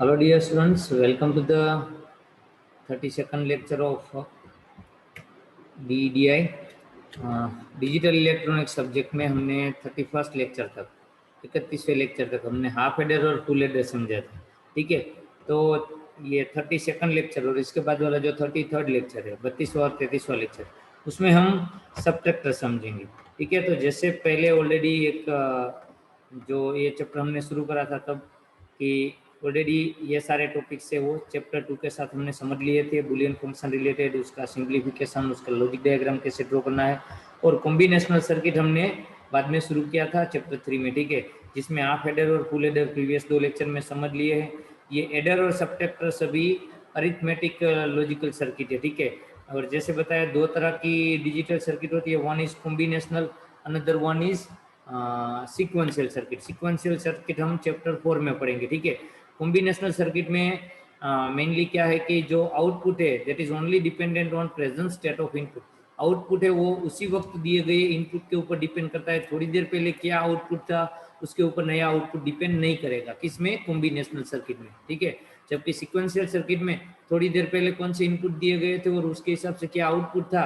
Hello dear students, welcome to the 32nd lecture of DEDI. Digital electronic subject में हमने 31st lecture तक 31वें lecture तक हमने half header और फुल हेडर समझा था। ठीक है, तो ये 32nd लेक्चर और इसके बाद वाला जो 33rd लेक्चर है, 32वां और 33वां लेक्चर, उसमें हम सबट्रैक्टर समझेंगे। ठीक है, तो जैसे पहले ऑलरेडी एक जो ये चैप्टर हमने शुरू करा था तब कि ऑलरेडी ये सारे टॉपिक्स है वो चैप्टर 2 के साथ हमने समझ लिए थे। बुलियन फंक्शन रिलेटेड, उसका सिंप्लीफिकेशन, उसका लॉजिक डायग्राम कैसे ड्रॉ करना है, और कॉम्बिनेशनल सर्किट हमने बाद में शुरू किया था चैप्टर 3 में। ठीक है, जिसमें हाफ हेडर और फुल हेडर प्रीवियस 2 लेक्चर में समझ लिए हैं। ये एडर और सबट्रैक्टर सभी अरिथमेटिक लॉजिकल सर्किट है। ठीक है, और जैसे बताया दो तरह की डिजिटल सर्किट होती है, one is combinational, another one is sequential circuit. Sequential circuit हम चैप्टर 4 में पढ़ेंगे। ठीक है, कॉम्बिनेशनल सर्किट में मेनली क्या है कि जो आउटपुट है that is only dependent on present state of input. Output है वो उसी वक्त दिए गए इनपुट के ऊपर डिपेंड करता है। थोड़ी देर पहले क्या आउटपुट था उसके ऊपर नया आउटपुट डिपेंड नहीं करेगा, किसमें? कॉम्बिनेशनल सर्किट में। ठीक है, जबकि सीक्वेंशियल सर्किट में थोड़ी देर पहले कौन से इनपुट दिए गए थे और उसके हिसाब से क्या आउटपुट था,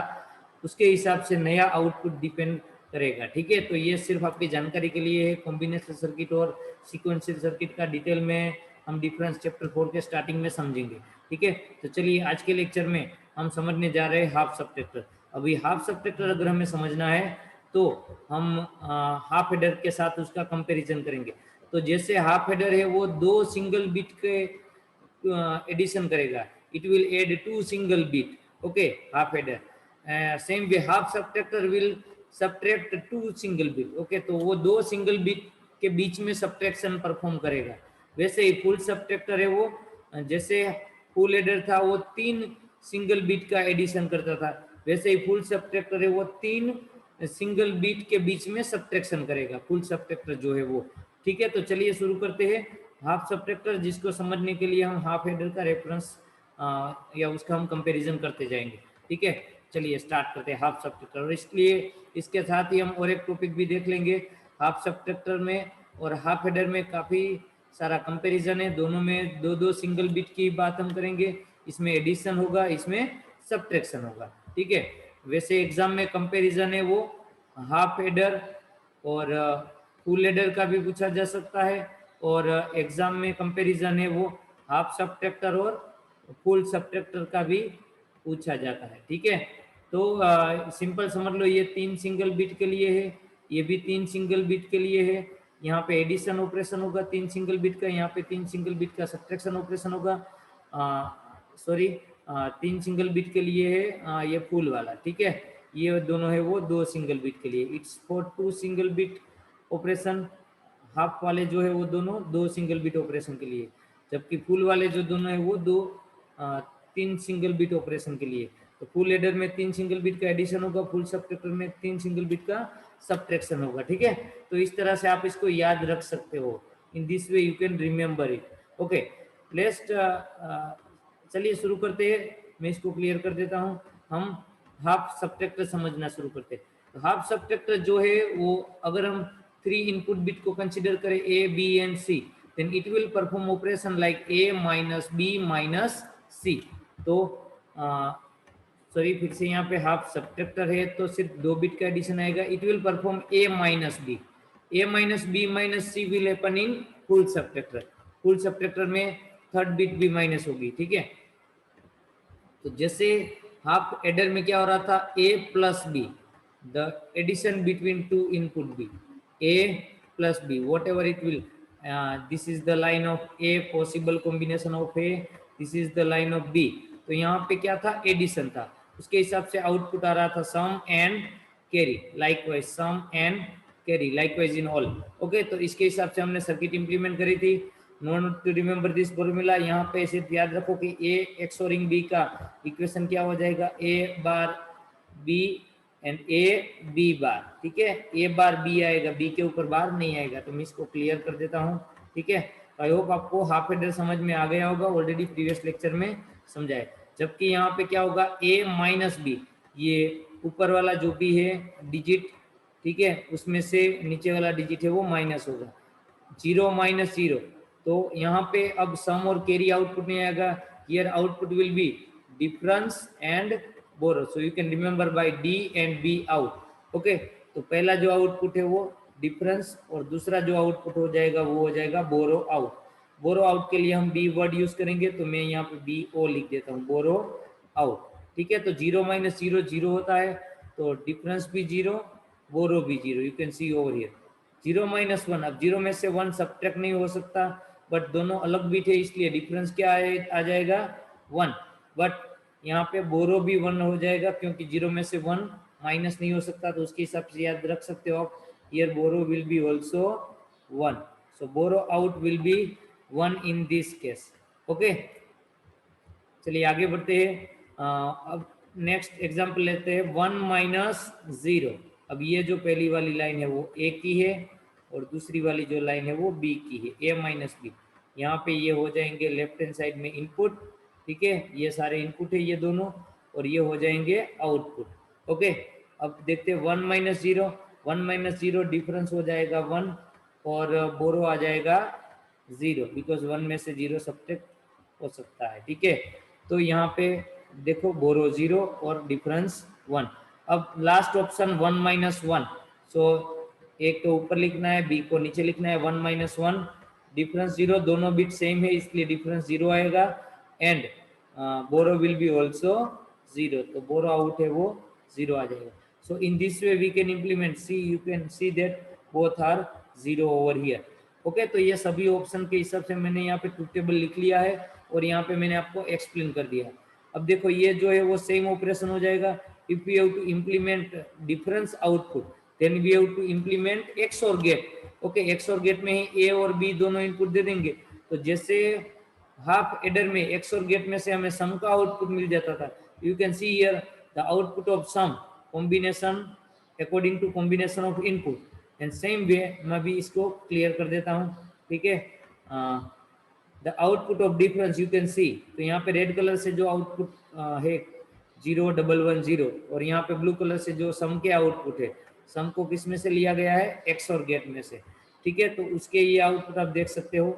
उसके हिसाब से नया आउटपुट डिपेंड करेगा। ठीक है, तो ये सिर्फ आपकी जानकारी के लिए है। कॉम्बिनेशनल सर्किट और सीक्वेंशियल सर्किट का डिटेल में हम डिफरेंस चैप्टर 4 के स्टार्टिंग में समझेंगे। ठीक है, तो चलिए आज के लेक्चर में हम समझने जा रहे हैं हाफ सबट्रैक्टर। अभी हाफ सबट्रैक्टर अगर हमें समझना है तो हम हाफ हेडर के साथ उसका कंपैरिजन करेंगे। तो जैसे हाफ हेडर है वो 2 सिंगल बिट के एडिशन करेगा, it will add 2 single bit. Okay, half adder. Same way half subtractor will subtract 2 single bit. Okay, तो वो 2 सिंगल बिट के बीच में सबट्रैक्शन परफॉर्म करेगा। वैसे ही फुल सबट्रैक्टर है वो, जैसे फुल हेडर था वो 3 सिंगल बिट का एडिशन करता था, वैसे ही फुल सबट्रैक्टर है वो 3 सिंगल बिट के बीच में सबट्रैक्शन करेगा, फुल सबट्रैक्टर जो है वो। ठीक है, तो चलिए शुरू करते हैं हाफ सबट्रैक्टर, जिसको समझने के लिए हम हाफ हेडर का रेफरेंस या उसका हम कंपैरिजन करते जाएंगे। ठीक है, चलिए स्टार्ट करते हैं हाफ सबट्रैक्टर। और इसलिए इसके साथ ही हम और एक टॉपिक भी देख लेंगे। हाफ सबट्रैक्टर में और हाफ हेडर में काफ़ी सारा कंपैरिजन है, दोनों में 2-2 सिंगल बिट की बात हम करेंगे। इसमें एडिशन होगा, इसमें सबट्रैक्शन होगा। ठीक है, वैसे एग्जाम में कंपैरिजन है वो हाफ हेडर और फुल हेडर का भी पूछा जा सकता है, और एग्जाम में कंपैरिजन है वो हाफ सबट्रैक्टर और फुल सबट्रैक्टर का भी पूछा जाता है। ठीक है, तो सिंपल समझ लो, ये 3 सिंगल बिट के लिए है, ये भी 3 सिंगल बिट के लिए है। यहाँ पे एडिशन ऑपरेशन होगा 3 सिंगल बिट का, यहाँ पे 3 सिंगल बिट का सब्ट्रैक्शन ऑपरेशन होगा। सॉरी, 3 सिंगल बिट के लिए है ये फुल वाला। ठीक है, ये दोनों है वो 2 सिंगल बिट के लिए, it's for 2 single bit operation. Half वाले जो है वो दोनों 2 सिंगल बिट ऑपरेशन के लिए, जबकि फुल वाले जो दोनों है वो 3 सिंगल बिट ऑपरेशन के लिए। तो फुल हेडर में 3 सिंगल बिट का एडिशन होगा, फुल सबट्रैक्टर में 3 सिंगल बिट का सबट्रैक्शन होगा। ठीक है, तो इस तरह से आप इसको याद रख सकते हो। इन this way you can remember it. Okay, let's चलिए शुरू करते हैं। मैं इसको क्लियर कर देता हूँ। हम हाफ सबट्रैक्टर समझना शुरू करते हैं। तो हाफ सबट्रैक्टर जो है वो, अगर हम 3 इनपुट बिट को कंसीडर करें A, B and C, then it will perform operation like A minus B minus C। तो सॉरी, फिर से यहाँ पे हाफ सबट्रैक्टर है तो सिर्फ 2 बिट का एडिशन आएगा। It will perform A minus B, A minus B minus C will happen in full subtractor. Full subtractor में थर्ड बिट भी माइनस होगी। ठीक है, तो जैसे हाफ एडर में क्या हो रहा था, A plus B, the addition between 2 input B, A plus B, whatever it will, this is the line of A, possible combination of A, this is the line of B। तो यहाँ पे क्या था, addition था, उसके हिसाब से output आ रहा था sum and carry, likewise sum and carry, likewise in all. Okay, तो इसके हिसाब से हमने सर्किट इंप्लीमेंट करी थी। Note to remember this formula, यहाँ पे सिर्फ याद रखो कि A एक्सोरिंग B का इक्वेशन क्या हो जाएगा, A bar B and A B bar. ठीक है, A बार B आएगा, B के ऊपर बार नहीं आएगा। तो मैं इसको क्लियर कर देता हूँ। ठीक है, आई होप आपको हाफ हेडर समझ में आ गया होगा, ऑलरेडी प्रीवियस लेक्चर में समझाए। जबकि यहाँ पे क्या होगा, A माइनस बी, ये ऊपर वाला जो भी है डिजिट, ठीक है, उसमें से नीचे वाला डिजिट है वो माइनस होगा। 0 माइनस 0, तो यहाँ पे अब सम और कैरी आउटपुट नहीं आएगा, here output will be difference and borrow, so you can remember by D and B out. Okay, तो पहला जो आउटपुट है वो डिफरेंस और दूसरा जो आउटपुट हो जाएगा वो हो जाएगा बोरो आउट। बोरो आउट के लिए हम बी वर्ड यूज करेंगे, तो मैं यहाँ पे बी ओ लिख देता हूँ, बोरो आउट। ठीक है, तो 0 - 0 0 होता है, तो डिफरेंस भी 0, बोरो भी 0, you can C over here. 0 - 1, अब 0 में से 1 सब्ट्रैक्ट नहीं हो सकता, बट दोनों अलग बीट है इसलिए डिफरेंस क्या आ जाएगा 1, बट यहाँ पे बोरो भी 1 हो जाएगा क्योंकि 0 में से 1 माइनस नहीं हो सकता, तो उसके हिसाब से याद रख सकते हो आप, here borrow will be also 1, so borrow out will be 1 in this case. Okay, चलिए आगे बढ़ते हैं। अब नेक्स्ट एग्जांपल लेते हैं 1 - 0। अब ये जो पहली वाली लाइन है वो ए की है और दूसरी वाली जो लाइन है वो बी की है, ए माइनस बी। यहाँ पे ये हो जाएंगे लेफ्ट हैंड साइड में इनपुट, ठीक है, ये सारे इनपुट है ये दोनों, और ये हो जाएंगे आउटपुट। ओके, अब देखते हैं 1 - 0, 1 - 0 डिफरेंस हो जाएगा 1 और बोरो आ जाएगा 0, बिकॉज 1 में से 0 सब्ट्रैक्ट हो सकता है। ठीक है, तो यहाँ पे देखो बोरो 0 और डिफरेंस 1। अब लास्ट ऑप्शन 1 - 1, सो एक तो ऊपर लिखना है, बी को नीचे लिखना है। 1 - 1 डिफरेंस 0, दोनों बिट सेम है इसलिए डिफरेंस 0 आएगा, and borrow will be also 0, तो बोरो आउट है वो 0 आ जाएगा। So in this way we can implement, see you can see that both are 0 over here. Okay, तो ये सभी ऑप्शन के हिसाब से मैंने यहाँ पे ट्रुथ टेबल लिख लिया है और यहाँ पे मैंने आपको एक्सप्लेन कर दिया। अब देखो ये जो है वो सेम ऑपरेशन हो जाएगा। If we have to implement difference output then we have to implement XOR gate. Okay, XOR gate में ही ए और बी दोनों इनपुट दे देंगे, तो जैसे हाफ एडर में एक्स और गेट में से हमें सम का आउटपुट मिल जाता था, you can see here the output of sum combination according to combination of input, and same way मैं भी इसको क्लियर कर देता हूँ। ठीक है, the output of difference you can see, तो यहाँ पे रेड कलर से जो आउटपुट है 0 1 1 0, और यहाँ पे ब्लू कलर से जो सम के आउटपुट है, सम को किस में से लिया गया है, एक्स और गेट में से। ठीक है, तो उसके ये आउटपुट आप देख सकते हो,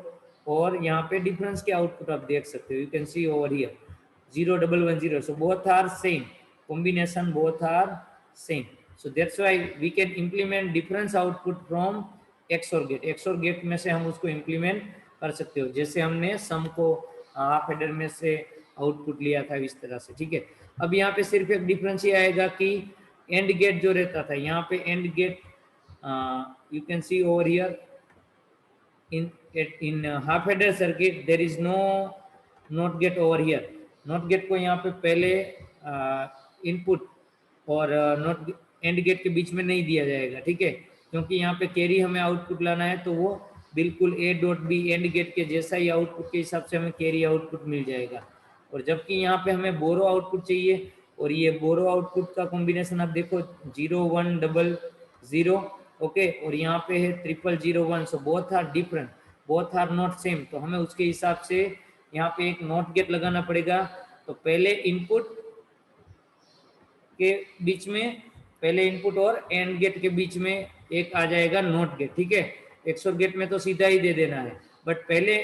और यहाँ पे डिफरेंस के आउटपुट आप देख सकते हो, you can C over here 0 1 1 0, so both are same combination, both are same, so that's why we can implement difference output from XOR gate। XOR gate में से हम उसको implement कर सकते हो, जैसे हमने सम को हाफ एडर में से आउटपुट लिया था इस तरह से। ठीक है, अब यहाँ पे सिर्फ एक डिफरेंस ये आएगा कि एंड गेट जो रहता था, यहाँ पे and get you can C over here in half adder circuit there is no not get over here। Not gate को यहाँ पे पहले इनपुट और नॉट एंड गेट के बीच में नहीं दिया जाएगा। ठीक है, क्योंकि यहाँ पे कैरी हमें आउटपुट लाना है, तो वो बिल्कुल A dot B AND gate के जैसा ही आउटपुट के हिसाब से हमें कैरी आउटपुट मिल जाएगा। और जबकि यहाँ पे हमें बोरो आउटपुट चाहिए, और ये बोरो आउटपुट का कॉम्बिनेशन आप देखो 0 1 0 0, ओके, और यहाँ पे है 0 0 0 1, so both are different, both are not same, तो हमें उसके हिसाब से यहाँ पे एक नॉट गेट लगाना पड़ेगा। तो पहले इनपुट के बीच में, पहले इनपुट और एंड गेट के बीच में एक आ जाएगा नॉट गेट। ठीक है, एक्सओर गेट में तो सीधा ही दे देना है, बट पहले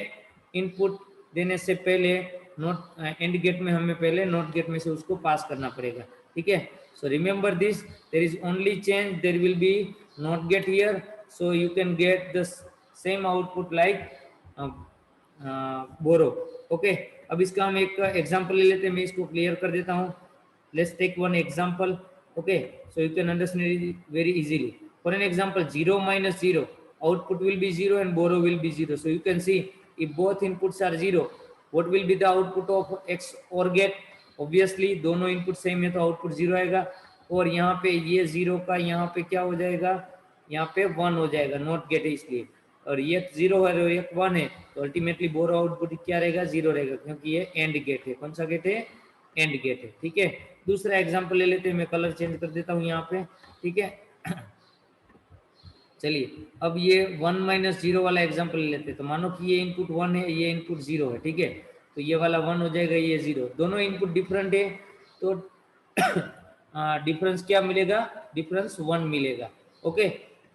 इनपुट देने से पहले नॉट एंड गेट में हमें पहले नॉट गेट में से उसको पास करना पड़ेगा। ठीक है, so remember this, there is only change, there will be not get here, so you can get the same output like borrow. Okay, अब इसका हम एक एग्जांपल ले लेते हैं, मैं इसको क्लियर कर देता हूँ। Let's take one example, okay, so you can understand very easily. For an example 0 - 0 output will be 0 and borrow will be 0, so you can see if both inputs are 0 what will be the output of X OR gate। Obviously दोनों input same है तो output 0 आएगा, और यहाँ पे ये 0 का यहाँ पे क्या हो जाएगा, यहाँ पे 1 हो जाएगा, नॉट गेट है इसलिए, और ये 0 है और ये 1 है, तो अल्टीमेटली बोरो आउटपुट क्या रहेगा, 0 रहेगा, क्योंकि ये एंड गेट है। कौन सा गेट है, एंड गेट है। ठीक है, दूसरा एग्जांपल ले लेते हैं, मैं कलर चेंज कर देता हूँ यहाँ पे। ठीक है, चलिए अब ये 1 - 0 वाला एग्जांपल ले लेते हैं। तो मानो कि ये इनपुट 1 है, ये इनपुट 0 है। ठीक है, तो ये वाला 1 हो जाएगा, ये 0, दोनों इनपुट डिफरेंट है, तो डिफरेंस क्या मिलेगा, डिफरेंस 1 मिलेगा। Okay,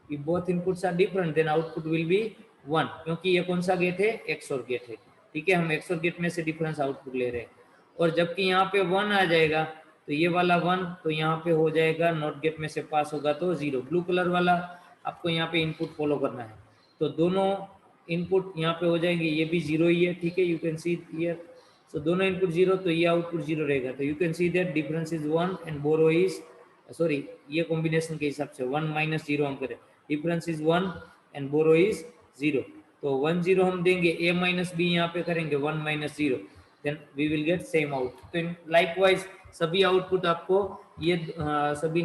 if both inputs are different then output will be 1, क्योंकि ये कौन सा गेट है, एक्सओर गेट है। ठीक है, हम एक्सओर गेट में से डिफरेंस आउटपुट ले रहे हैं। और जबकि यहाँ पे 1 आ जाएगा तो ये वाला 1 तो यहाँ पे हो जाएगा, नॉट गेट में से पास होगा तो 0। ब्लू कलर वाला आपको यहाँ पे इनपुट फॉलो करना है, तो दोनों इनपुट यहाँ पे हो जाएंगे, ये भी 0 ही है। ठीक है, you can see here, so दोनों इनपुट 0 तो ये आउटपुट 0 रहेगा। तो you can see that difference is 1 and borrow is, sorry ये कॉम्बिनेशन के हिसाब से 1 माइनस 0 हम करें, difference is 1 and borrow is 0। तो 1 0 हम देंगे, a माइनस बी यहाँ पे करेंगे 1 minus 0, then we will get same out. तो लाइकवाइज सभी आउटपुट आपको ये सभी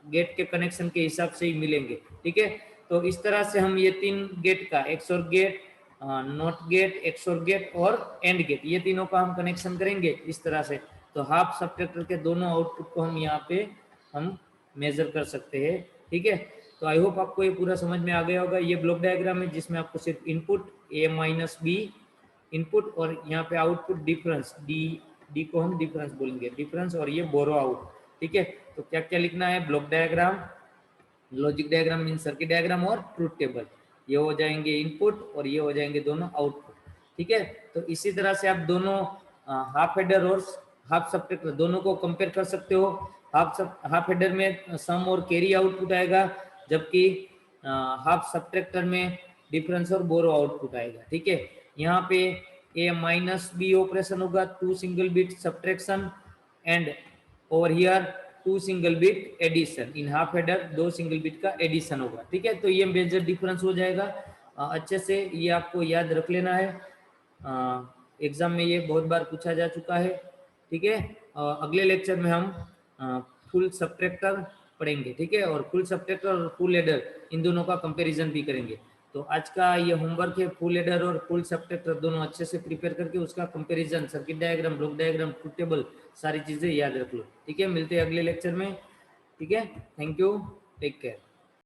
गेट के कनेक्शन के हिसाब से ही मिलेंगे। ठीक है, तो इस तरह से हम ये 3 गेट का, XOR gate, not gate, XOR gate और एंड गेट, ये तीनों का हम कनेक्शन करेंगे इस तरह से। तो हाफ सब्ट्रैक्टर के दोनों आउटपुट को हम यहाँ पे हम मेजर कर सकते हैं। ठीक है, तो आई होप आपको ये पूरा समझ में आ गया होगा। ये ब्लॉक डायग्राम है जिसमें आपको सिर्फ input a minus B input और यहाँ पे आउटपुट डिफरेंस डी को हम डिफरेंस बोलेंगे, डिफरेंस, और ये बोरो आउट। ठीक है, तो क्या क्या लिखना है, block diagram, logic diagram mean circuit diagram और ट्रूथ टेबल, ये हो जाएंगे इनपुट और ये हो जाएंगे दोनों आउटपुट। ठीक है, तो इसी तरह से आप दोनों हाफ हेडर और हाफ सब्ट्रैक्टर दोनों को कंपेयर कर सकते हो। हाफ हेडर में सम और कैरी आउटपुट आएगा, जबकि हाफ सब्ट्रैक्टर में डिफरेंस और बोरो आउटपुट आएगा। ठीक है, यहाँ पे ए माइनस बी ऑपरेशन होगा, 2 single bit subtraction, and over here 2 single bit addition. In half adder 2 single bit का एडिशन होगा। ठीक है, तो ये मेजर डिफरेंस हो जाएगा। अच्छे से ये आपको याद रख लेना है, एग्जाम में ये बहुत बार पूछा जा चुका है। ठीक है, अगले लेक्चर में हम फुल सब्ट्रैक्टर पढ़ेंगे। ठीक है, और फुल सब्ट्रैक्टर और फुल एडर इन दोनों का कंपैरिजन भी करेंगे। तो आज का ये होमवर्क है, फुल एडर और फुल सब्ट्रैक्टर दोनों अच्छे से प्रिपेयर करके उसका comparison, circuit diagram, block diagram, truth table, सारी चीज़ें याद रख लो। ठीक है, मिलते हैं अगले लेक्चर में। ठीक है, थैंक यू, टेक केयर।